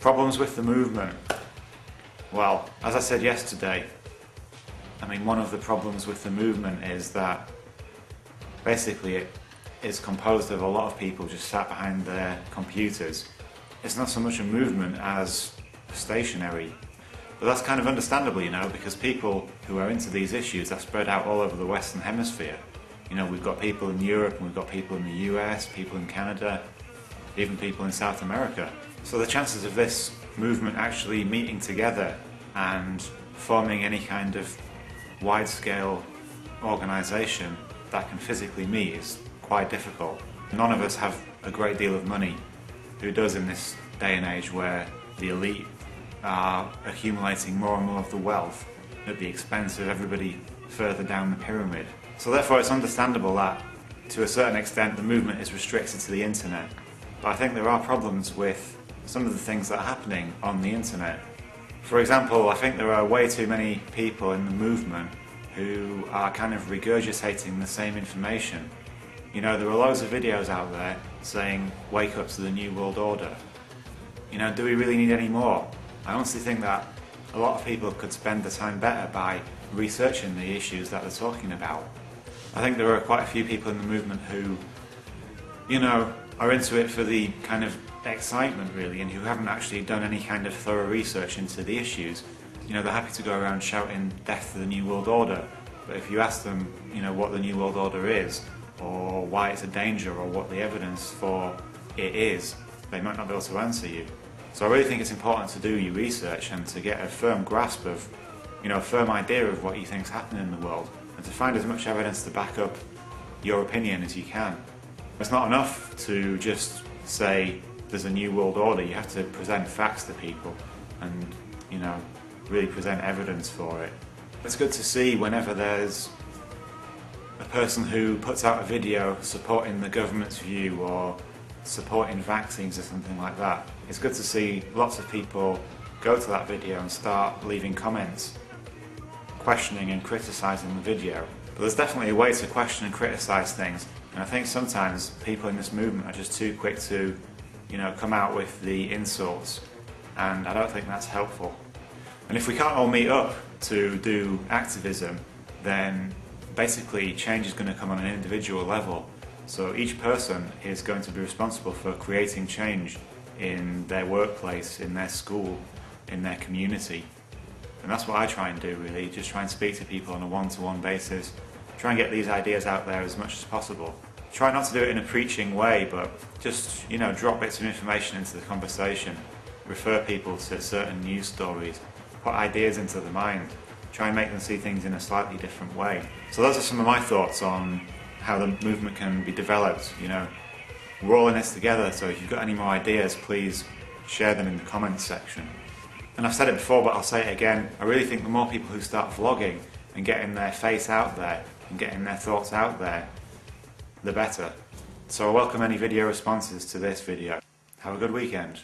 Problems with the movement. Well, as I said yesterday, one of the problems with the movement is that basically it is composed of a lot of people just sat behind their computers. It's not so much a movement as stationary. But that's kind of understandable, because people who are into these issues are spread out all over the Western Hemisphere. We've got people in Europe, and we've got people in the US, people in Canada, even people in South America. So the chances of this movement actually meeting together and forming any kind of wide-scale organisation that can physically meet is quite difficult. None of us have a great deal of money. Who does in this day and age where the elite are accumulating more and more of the wealth at the expense of everybody further down the pyramid? So therefore it's understandable that to a certain extent the movement is restricted to the internet. But I think there are problems with some of the things that are happening on the internet. For example, I think there are way too many people in the movement who are kind of regurgitating the same information. There are loads of videos out there saying, wake up to the New World Order. Do we really need any more? I honestly think that a lot of people could spend the time better by researching the issues that they're talking about. I think there are quite a few people in the movement who, are into it for the kind of excitement really, and who haven't actually done any kind of thorough research into the issues. They're happy to go around shouting death to the New World Order, but if you ask them, what the New World Order is, or why it's a danger, or what the evidence for it is, they might not be able to answer you. So I really think it's important to do your research and to get a firm grasp of, a firm idea of what you think is happening in the world, and to find as much evidence to back up your opinion as you can. It's not enough to just say there's a New World Order. You have to present facts to people and, really present evidence for it. It's good to see whenever there's a person who puts out a video supporting the government's view or supporting vaccines or something like that. It's good to see lots of people go to that video and start leaving comments, questioning and criticising the video. But there's definitely a way to question and criticise things, and I think sometimes people in this movement are just too quick to, come out with the insults, and I don't think that's helpful. And if we can't all meet up to do activism, then basically change is going to come on an individual level. So each person is going to be responsible for creating change in their workplace, in their school, in their community. And that's what I try and do really, just try and speak to people on a one-to-one basis, try and get these ideas out there as much as possible. Try not to do it in a preaching way, but just, drop bits of information into the conversation, refer people to certain news stories, put ideas into the mind, try and make them see things in a slightly different way. So those are some of my thoughts on how the movement can be developed. We're all in this together, so if you've got any more ideas, please share them in the comments section. And I've said it before, but I'll say it again, I really think the more people who start vlogging and getting their face out there and getting their thoughts out there, the better. So I welcome any video responses to this video. Have a good weekend.